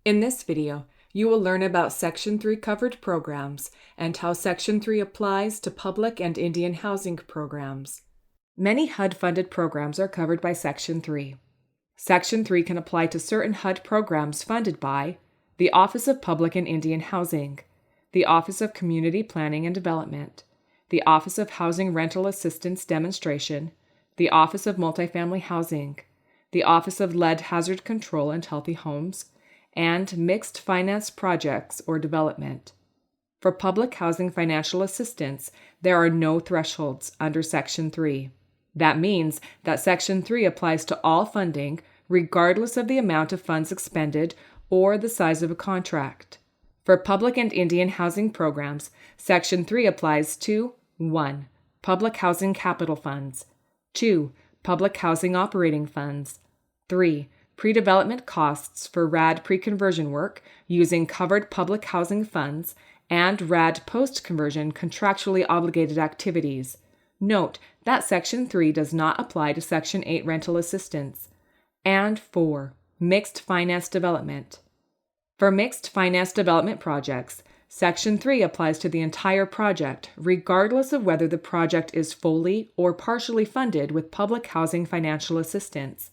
In this video, you will learn about Section 3 covered programs and how Section 3 applies to public and Indian housing programs. Many HUD-funded programs are covered by Section 3. Section 3 can apply to certain HUD programs funded by the Office of Public and Indian Housing, the Office of Community Planning and Development, the Office of Housing Rental Assistance Demonstration, the Office of Multifamily Housing, the Office of Lead Hazard Control and Healthy Homes, and mixed finance projects or development. For public housing financial assistance, there are no thresholds under Section 3. That means that Section 3 applies to all funding, regardless of the amount of funds expended or the size of a contract. For public and Indian housing programs, Section 3 applies to 1. Public housing capital funds, 2. Public housing operating funds, 3. Pre-development costs for RAD pre-conversion work using covered public housing funds and RAD post-conversion contractually obligated activities. Note that Section 3 does not apply to Section 8 rental assistance. And 4. Mixed finance development. For mixed finance development projects, Section 3 applies to the entire project, regardless of whether the project is fully or partially funded with public housing financial assistance.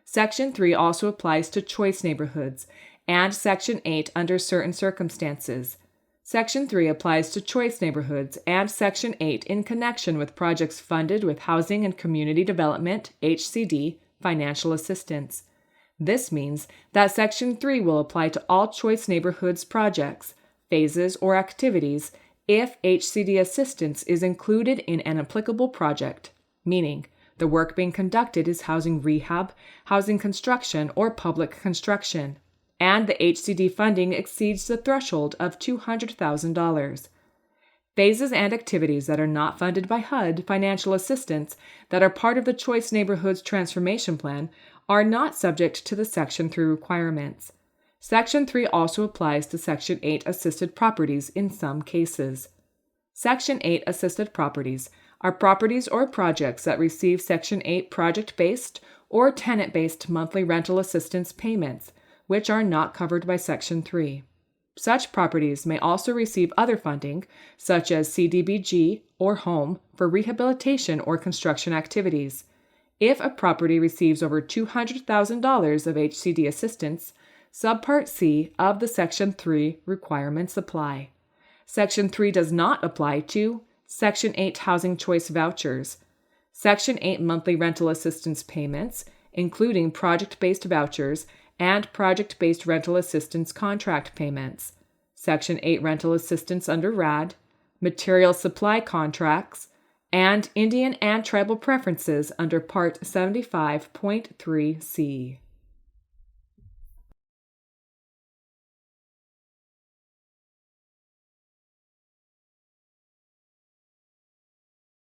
Section 3 also applies to choice neighborhoods and Section 8 under certain circumstances. Section 3 applies to choice neighborhoods and Section 8 in connection with projects funded with Housing and Community Development, HCD, financial assistance. This means that Section 3 will apply to all choice neighborhoods projects, phases, or activities if HCD assistance is included in an applicable project, meaning the work being conducted is housing rehab, housing construction, or public construction, and the HCD funding exceeds the threshold of $200,000. Phases and activities that are not funded by HUD financial assistance that are part of the Choice Neighborhoods Transformation Plan are not subject to the Section 3 requirements. Section 3 also applies to Section 8 assisted properties in some cases. Section 8 assisted properties are properties or projects that receive Section 8 project-based or tenant-based monthly rental assistance payments, which are not covered by Section 3. Such properties may also receive other funding, such as CDBG or HOME, for rehabilitation or construction activities. If a property receives over $200,000 of HCD assistance, Subpart C of the Section 3 requirements apply. Section 3 does not apply to Section 8 Housing Choice Vouchers, Section 8 Monthly Rental Assistance Payments, including project-based vouchers and project-based rental assistance contract payments, Section 8 Rental Assistance under RAD, Material Supply Contracts, and Indian and Tribal Preferences under Part 75.3c.